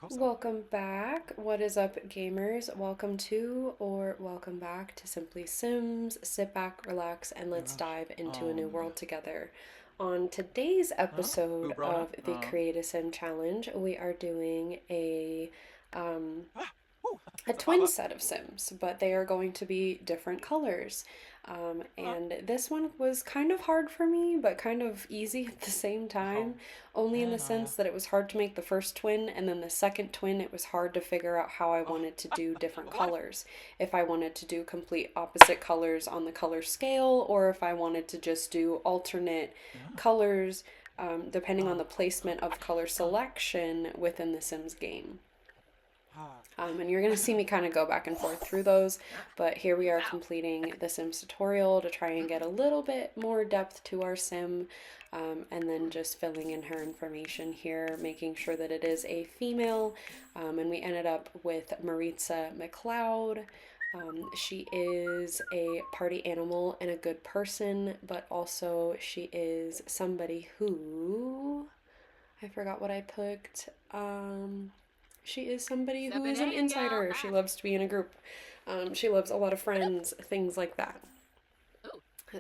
Welcome back. What is up, gamers? Welcome to or welcome back to Simply Sims. Sit back, relax, and let's dive into a new world together. On today's episode of the Create a Sim Challenge, we are doing um, a twin set of Sims, but they are going to be different colors. And this one was kind of hard for me, but kind of easy at the same time, only in the sense that it was hard to make the first twin, and then the second twin, it was hard to figure out how I wanted to do different colors. If I wanted to do complete opposite colors on the color scale, or if I wanted to just do alternate colors, depending on the placement of color selection within the Sims game. And you're going to see me kind of go back and forth through those, but here we are completing the Sims tutorial to try and get a little bit more depth to our Sim, and then just filling in her information here, making sure that it is a female, and we ended up with Maritza McLeod. She is a party animal and a good person, but also she is somebody who, I forgot what I put. She is somebody who is an insider. She loves to be in a group. She loves a lot of friends, things like that.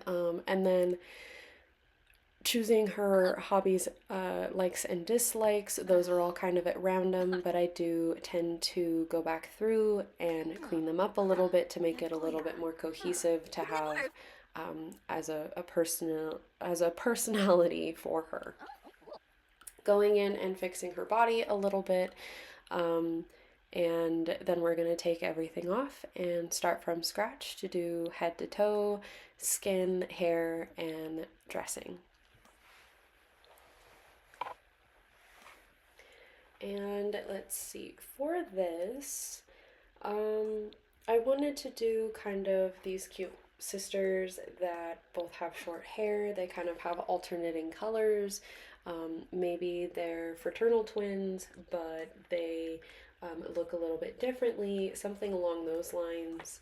And then choosing her hobbies, likes and dislikes, those are all kind of at random, but I do tend to go back through and clean them up a little bit to make it a little bit more cohesive to have as a personality for her. Going in and fixing her body a little bit. And then we're going to take everything off and start from scratch to do head to toe, skin, hair, and dressing. And let's see, for this, I wanted to do kind of these cute sisters that both have short hair. They kind of have alternating colors. Maybe they're fraternal twins, but they look a little bit differently, something along those lines.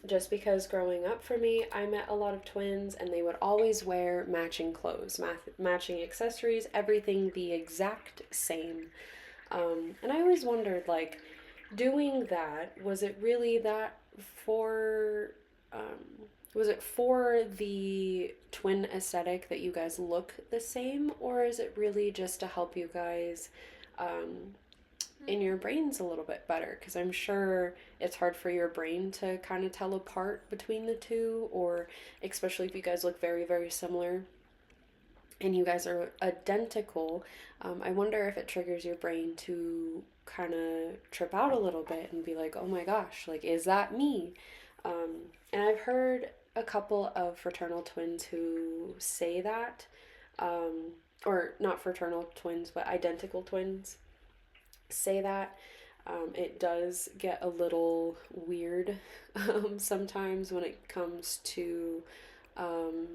Just because growing up for me, I met a lot of twins and they would always wear matching clothes, matching accessories, everything the exact same. And I always wondered, like, doing that, was it really that for was it for the twin aesthetic that you guys look the same, or is it really just to help you guys in your brains a little bit better? Because I'm sure it's hard for your brain to kind of tell apart between the two, or especially if you guys look very, very similar and you guys are identical. I wonder if it triggers your brain to kind of trip out a little bit and be like, oh my gosh, like, is that me? And I've heard a couple of fraternal twins who say that, or not fraternal twins, but identical twins say that. It does get a little weird sometimes when it comes to them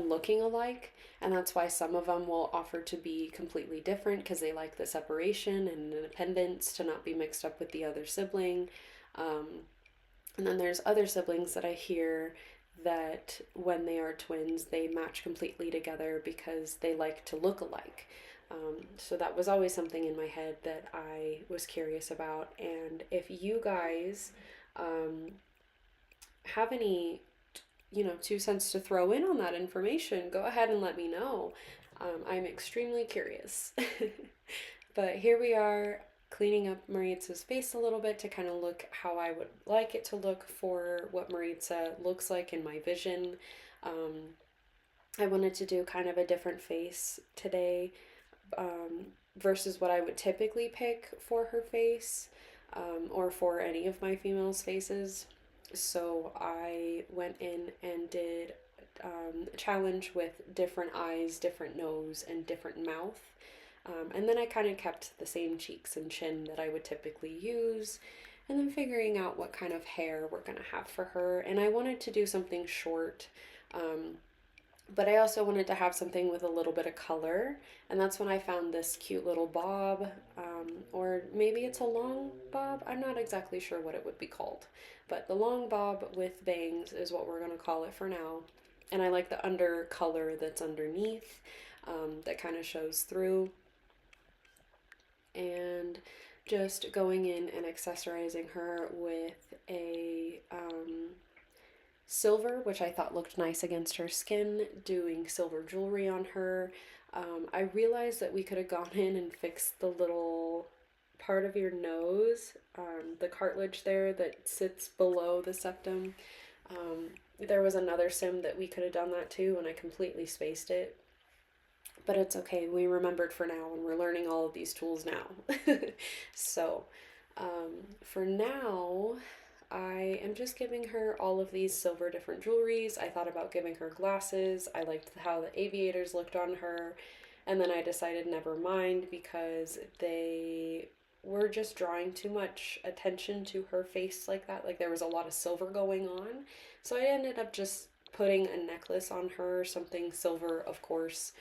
looking alike, and that's why some of them will offer to be completely different because they like the separation and independence to not be mixed up with the other sibling. And then there's other siblings that I hear that when they are twins, they match completely together because they like to look alike. So that was always something in my head that I was curious about. And if you guys have any, 2 cents to throw in on that information, go ahead and let me know. I'm extremely curious. But here we are, cleaning up Maritza's face a little bit to kind of look how I would like it to look for what Maritza looks like in my vision. I wanted to do kind of a different face today, versus what I would typically pick for her face, or for any of my females' faces. So I went in and did a challenge with different eyes, different nose, and different mouth. And then I kind of kept the same cheeks and chin that I would typically use, and then figuring out what kind of hair we're going to have for her. And I wanted to do something short, but I also wanted to have something with a little bit of color, and that's when I found this cute little bob, or maybe it's a long bob. I'm not exactly sure what it would be called, but the long bob with bangs is what we're going to call it for now. And I like the under color that's underneath. that kind of shows through. And just going in and accessorizing her with a silver, which I thought looked nice against her skin, doing silver jewelry on her. I realized that we could have gone in and fixed the little part of your nose, the cartilage there that sits below the septum. There was another sim that we could have done that too, and I completely spaced it. But it's okay, we remembered for now, and we're learning all of these tools now. So, for now, I am just giving her all of these silver different jewelries. I thought about giving her glasses. I liked how the aviators looked on her. And then I decided never mind because they were just drawing too much attention to her face like that. Like there was a lot of silver going on. So I ended up just putting a necklace on her, something silver, of course,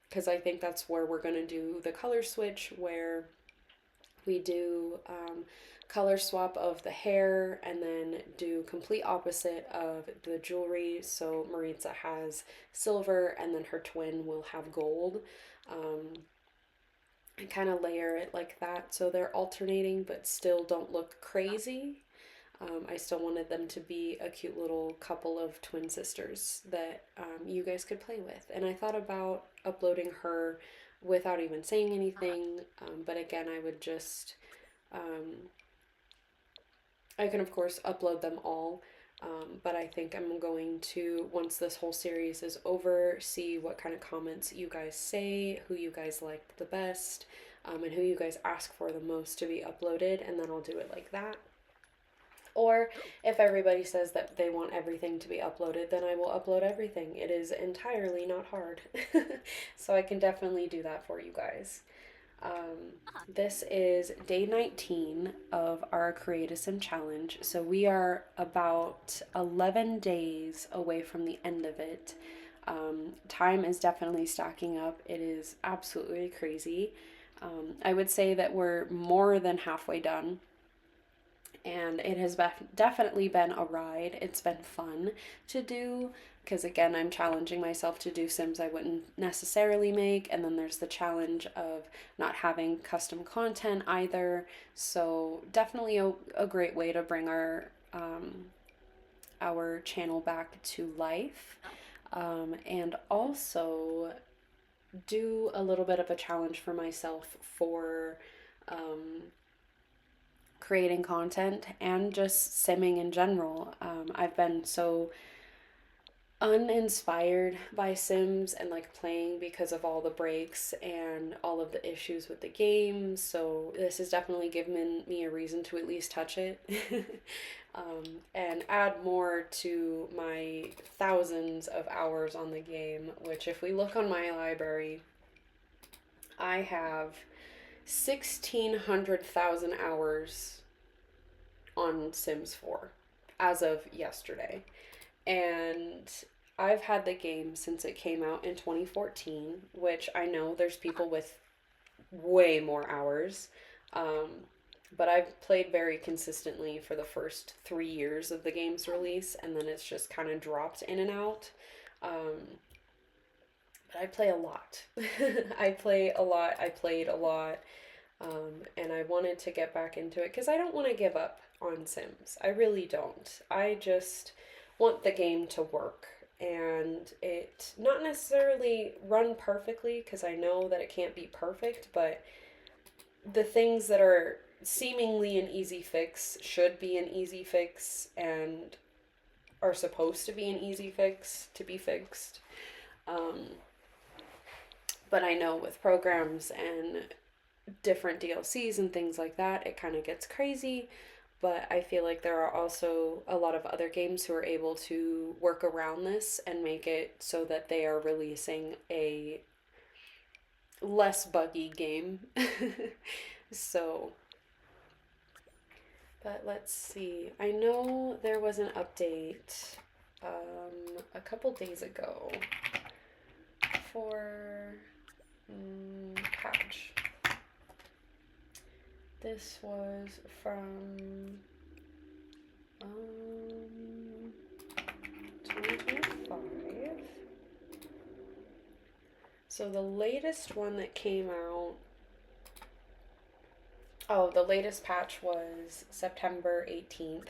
because I think that's where we're going to do the color switch, where we do color swap of the hair and then do complete opposite of the jewelry. So Maritza has silver and then her twin will have gold. And kind of layer it like that so they're alternating but still don't look crazy. I still wanted them to be a cute little couple of twin sisters that you guys could play with. And I thought about uploading her without even saying anything, but again, I would just, I can of course upload them all, but I think I'm going to, once this whole series is over, see what kind of comments you guys say, who you guys liked the best, and who you guys ask for the most to be uploaded, and then I'll do it like that. Or if everybody says that they want everything to be uploaded, then I will upload everything. It is entirely not hard. So I can definitely do that for you guys. This is day 19 of our Create a Sim challenge. So we are about 11 days away from the end of it. Time is definitely stacking up. It is absolutely crazy. I would say that we're more than halfway done. And it has definitely been a ride. It's been fun to do because, again, I'm challenging myself to do Sims I wouldn't necessarily make, and then there's the challenge of not having custom content either. So definitely a great way to bring our channel back to life, and also do a little bit of a challenge for myself for creating content and just simming in general. I've been so uninspired by Sims and like playing because of all the breaks and all of the issues with the game. So this has definitely given me a reason to at least touch it and add more to my thousands of hours on the game, which if we look on my library, I have 1,600,000 hours on Sims 4 as of yesterday. And I've had the game since it came out in 2014, which I know there's people with way more hours. But I've played very consistently for the first 3 years of the game's release, and then it's just kind of dropped in and out. But I play a lot. I play a lot. I played a lot. And I wanted to get back into it because I don't want to give up on Sims. I really don't. I just want the game to work and it not necessarily run perfectly because I know that it can't be perfect, but the things that are seemingly an easy fix should be an easy fix and are supposed to be an easy fix to be fixed. But I know with programs and different DLCs and things like that, it kind of gets crazy. But I feel like there are also a lot of other games who are able to work around this and make it so that they are releasing a less buggy game. So, but let's see. I know there was an update a couple days ago for patch. This was from 2025. So the latest one that came out, the latest patch was September 18th.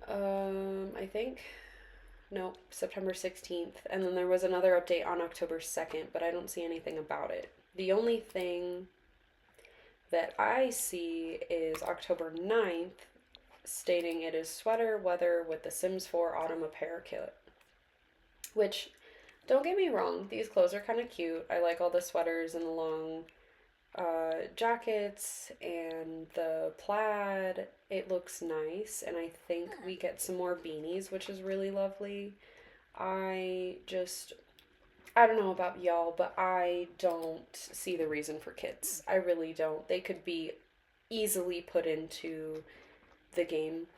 I think. Nope, September 16th. And then there was another update on October 2nd, but I don't see anything about it. The only thing that I see is October 9th, stating it is sweater weather with the Sims 4 Autumn Apparel Kit. Which, don't get me wrong, these clothes are kind of cute. I like all the sweaters and the long jackets and the plaid. It looks nice, and I think we get some more beanies, which is really lovely. I don't know about y'all, but I don't see the reason for kits. I really don't. They could be easily put into the game,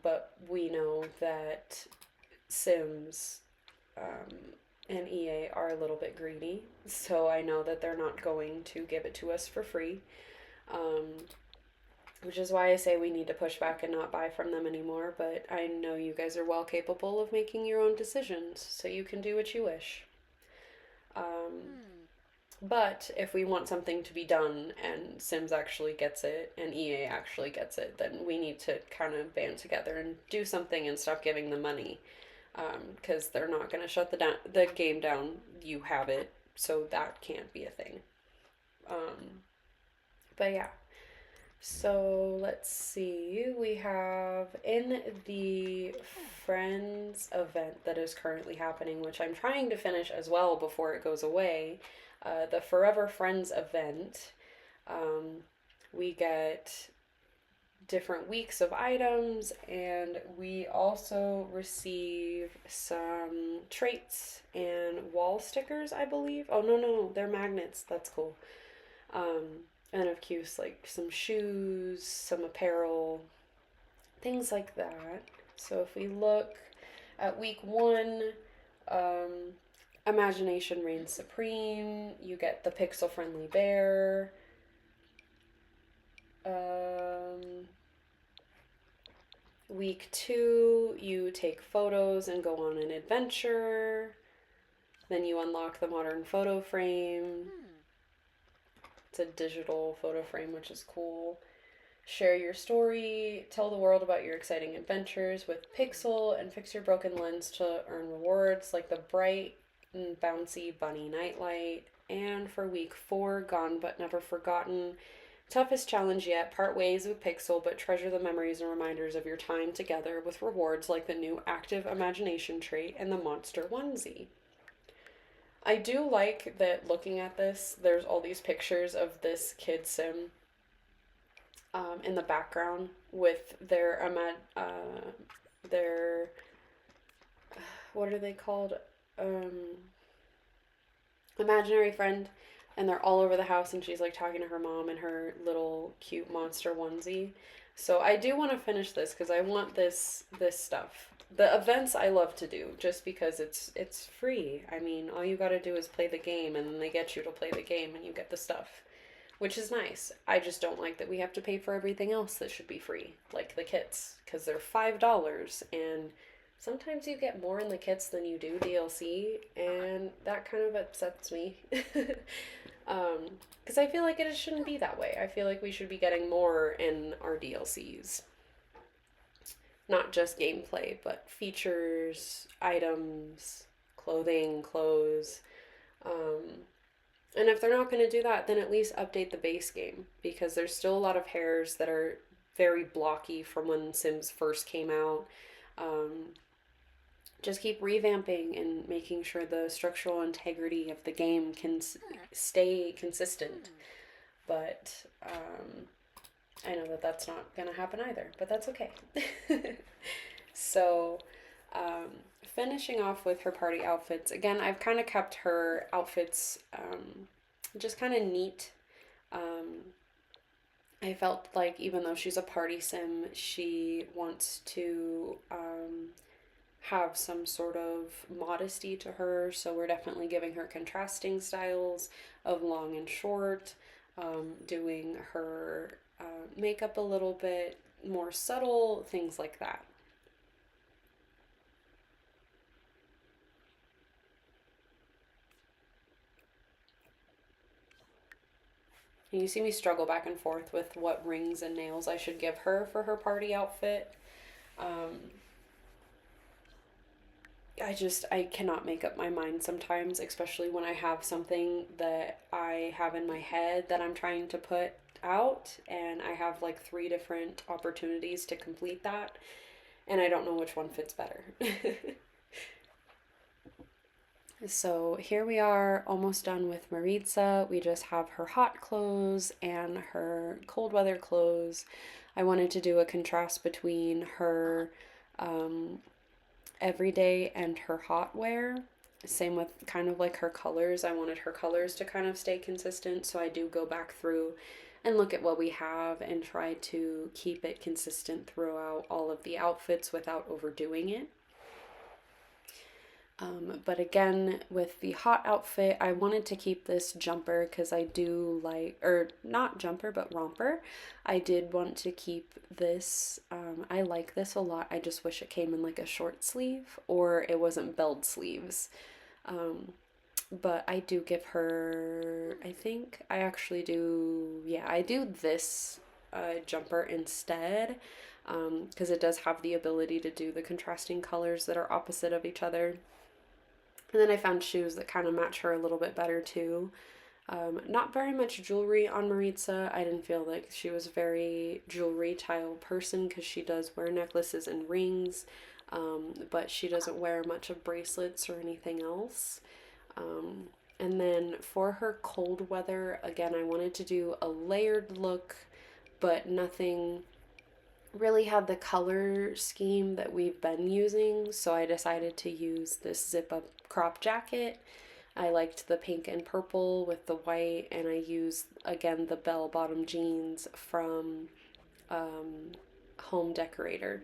but we know that Sims and EA are a little bit greedy, so I know that they're not going to give it to us for free, which is why I say we need to push back and not buy from them anymore, but I know you guys are well capable of making your own decisions, so you can do what you wish. But if we want something to be done and Sims actually gets it and EA actually gets it, then we need to kind of band together and do something and stop giving them money. Because they're not going to shut the game down. You have it, so that can't be a thing. But yeah. So let's see. We have in the Friends event that is currently happening, which I'm trying to finish as well before it goes away. The Forever Friends event. We get different weeks of items, and we also receive some traits and wall stickers, I believe. Oh, no, they're magnets. That's cool. And of course, like some shoes, some apparel, things like that. So if we look at week 1, Imagination reigns supreme. You get the pixel-friendly bear. Week 2, you take photos and go on an adventure. Then you unlock the modern photo frame. It's a digital photo frame, which is cool. Share your story. Tell the world about your exciting adventures with Pixel, and fix your broken lens to earn rewards like the bright and bouncy bunny nightlight. And for week 4, Gone But Never Forgotten. Toughest challenge yet, part ways with Pixel, but treasure the memories and reminders of your time together with rewards like the new active imagination trait and the monster onesie. I do like that looking at this, there's all these pictures of this kid sim in the background with their what are they called? Imaginary friend, and they're all over the house, and she's like talking to her mom in her little cute monster onesie. So I do want to finish this because I want this stuff. The events I love to do just because it's free. I mean, all you got to do is play the game, and then they get you to play the game and you get the stuff, which is nice. I just don't like that we have to pay for everything else that should be free, like the kits, because they're $5, and sometimes you get more in the kits than you do DLC, and that kind of upsets me. Because I feel like it shouldn't be that way. I feel like we should be getting more in our DLCs. Not just gameplay, but features, items, clothing, clothes. And if they're not going to do that, then at least update the base game, because there's still a lot of hairs that are very blocky from when Sims first came out. Just keep revamping and making sure the structural integrity of the game can stay consistent. But I know that that's not going to happen either, but that's okay. So, finishing off with her party outfits. Again, I've kind of kept her outfits just kind of neat. I felt like even though she's a party sim, she wants to have some sort of modesty to her, so we're definitely giving her contrasting styles of long and short, doing her makeup a little bit more subtle, things like that. And you see me struggle back and forth with what rings and nails I should give her for her party outfit. Um, I cannot make up my mind sometimes, especially when I have something that I have in my head that I'm trying to put out, and I have like three different opportunities to complete that, and I don't know which one fits better. So here we are, almost done with Maritza. We just have her hot clothes and her cold weather clothes. I wanted to do a contrast between her everyday and her hot wear. Same with kind of like her colors. I wanted her colors to kind of stay consistent, so I do go back through and look at what we have and try to keep it consistent throughout all of the outfits without overdoing it. But again, with the hot outfit, I wanted to keep this jumper because I do like, or not jumper, but romper. I did want to keep this. I like this a lot. I just wish it came in like a short sleeve or it wasn't belled sleeves. But I do give her, I think I actually do, yeah, I do this jumper instead because it does have the ability to do the contrasting colors that are opposite of each other. And then I found shoes that kind of match her a little bit better too. Not very much jewelry on Maritza. I didn't feel like she was a very jewelry style person because she does wear necklaces and rings, but she doesn't wear much of bracelets or anything else. And then for her cold weather, again, I wanted to do a layered look, but nothing really had the color scheme that we've been using, so I decided to use this zip up crop jacket. I liked the pink and purple with the white, and I used again the bell bottom jeans from Home Decorator.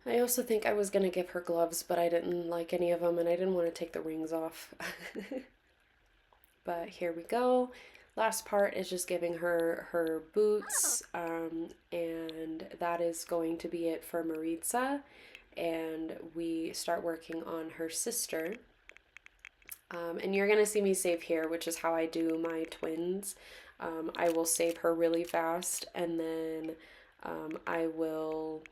I also think I was gonna give her gloves, but I didn't like any of them and I didn't want to take the rings off. But here we go. Last part is just giving her her boots, and that is going to be it for Maritza. And we start working on her sister. And you're going to see me save here, which is how I do my twins. I will save her really fast, and then I will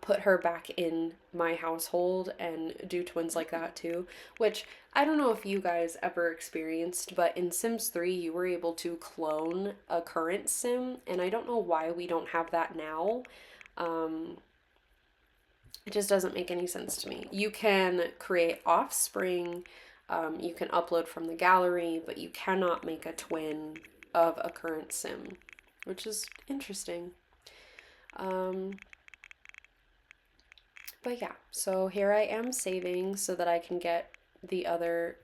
put her back in my household and do twins like that too, which I don't know if you guys ever experienced, but in Sims 3 you were able to clone a current sim, and I don't know why we don't have that now. It just doesn't make any sense to me. You can create offspring, you can upload from the gallery, but you cannot make a twin of a current sim, which is interesting. But yeah, so here I am saving so that I can get the other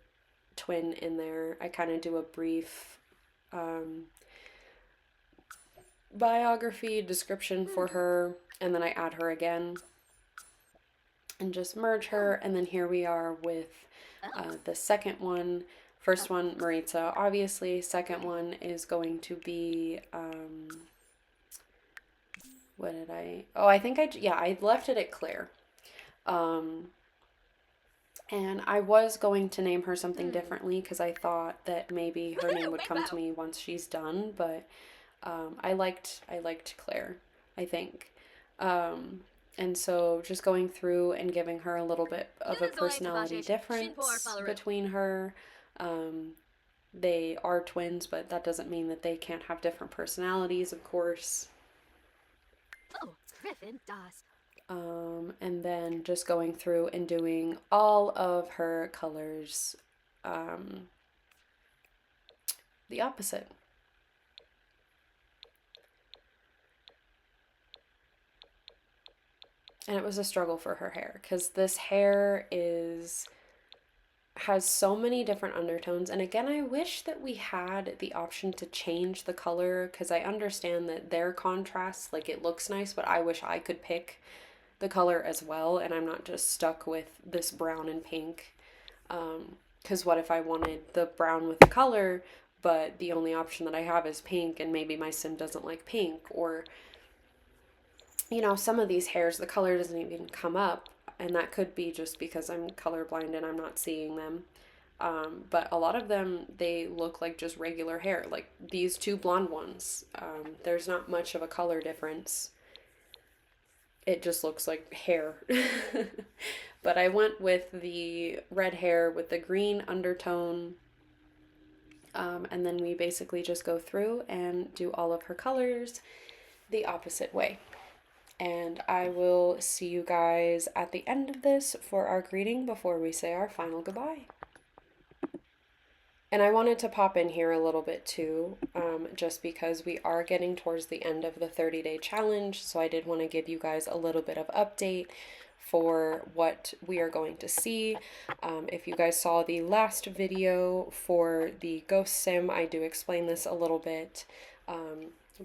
twin in there. I kind of do a brief biography description for her, and then I add her again and just merge her. And then here we are with the second one. First one, Maritza, obviously. Second one is going to be, what did I, oh, I think I left it at Claire. And I was going to name her something differently because I thought that maybe her name would come to me once she's done, but I liked Claire, I think. And so just going through and giving her a little bit of a personality difference between her. They are twins, but that doesn't mean that they can't have different personalities, of course. Oh, Griffin does. And then just going through and doing all of her colors the opposite. And it was a struggle for her hair because this hair has so many different undertones. And again, I wish that we had the option to change the color because I understand that their contrast, like it looks nice, but I wish I could pick the color as well, and I'm not just stuck with this brown and pink. Because what if I wanted the brown with the color, but the only option that I have is pink, and maybe my sim doesn't like pink, or, you know, some of these hairs, the color doesn't even come up. and that could be just because I'm colorblind and I'm not seeing them. But a lot of them, they look like just regular hair, like these two blonde ones. There's not much of a color difference. It just looks like hair. But I went with the red hair with the green undertone. And then we basically just go through and do all of her colors the opposite way. And I will see you guys at the end of this for our greeting before we say our final goodbye. And I wanted to pop in here a little bit too, just because we are getting towards the end of the 30-day challenge. So I did want to give you guys a little bit of update for what we are going to see. If you guys saw the last video for the ghost sim, I do explain this a little bit.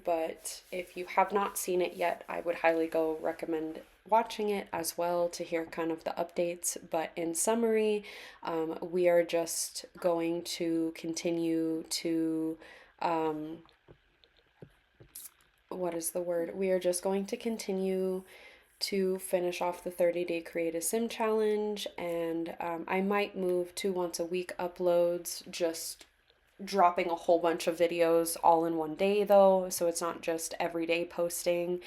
But if you have not seen it yet, I would highly recommend watching it as well to hear kind of the updates. But in summary, we are just going to continue to, we are just going to continue to finish off the 30-day Create a Sim challenge, and I might move to once a week uploads, just dropping a whole bunch of videos all in one day though, so it's not just everyday posting.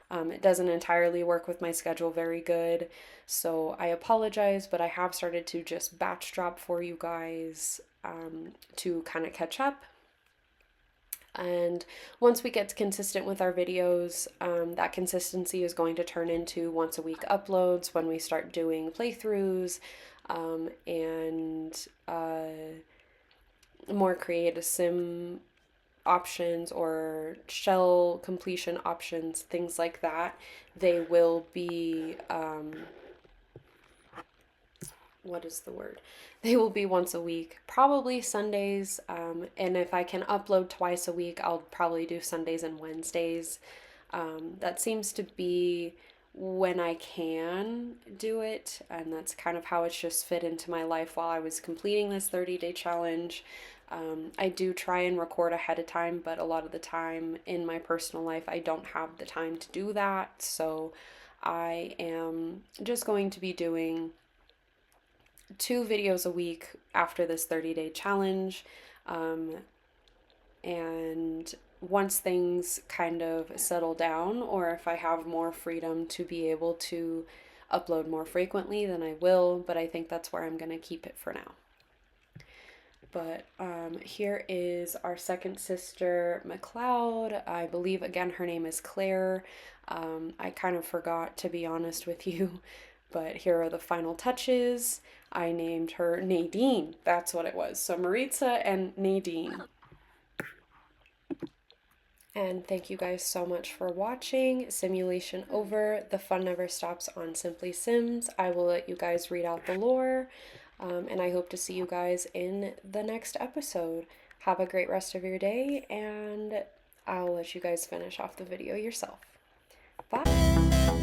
It doesn't entirely work with my schedule very good, so I apologize, but I have started to just batch drop for you guys to kind of catch up. And once we get consistent with our videos, that consistency is going to turn into once a week uploads when we start doing playthroughs and more Create a Sim options or shell completion options, things like that. They will be they will be once a week, probably Sundays, and if I can upload twice a week, I'll probably do Sundays and Wednesdays. That seems to be when I can do it, and that's kind of how it's just fit into my life while I was completing this 30-day challenge. I do try and record ahead of time, but a lot of the time in my personal life, I don't have the time to do that, so I am just going to be doing 2 videos a week after this 30-day challenge, and once things kind of settle down, or if I have more freedom to be able to upload more frequently, then I will, but I think that's where I'm going to keep it for now. But here is our second sister, McLeod. I believe, again, her name is Claire. I kind of forgot, to be honest with you, but here are the final touches. I named her Nadine. That's what it was. So Maritza and Nadine. And thank you guys so much for watching. Simulation over. The fun never stops on SIMplieSims. I will let you guys read out the lore. And I hope to see you guys in the next episode. Have a great rest of your day, and I'll let you guys finish off the video yourself. Bye!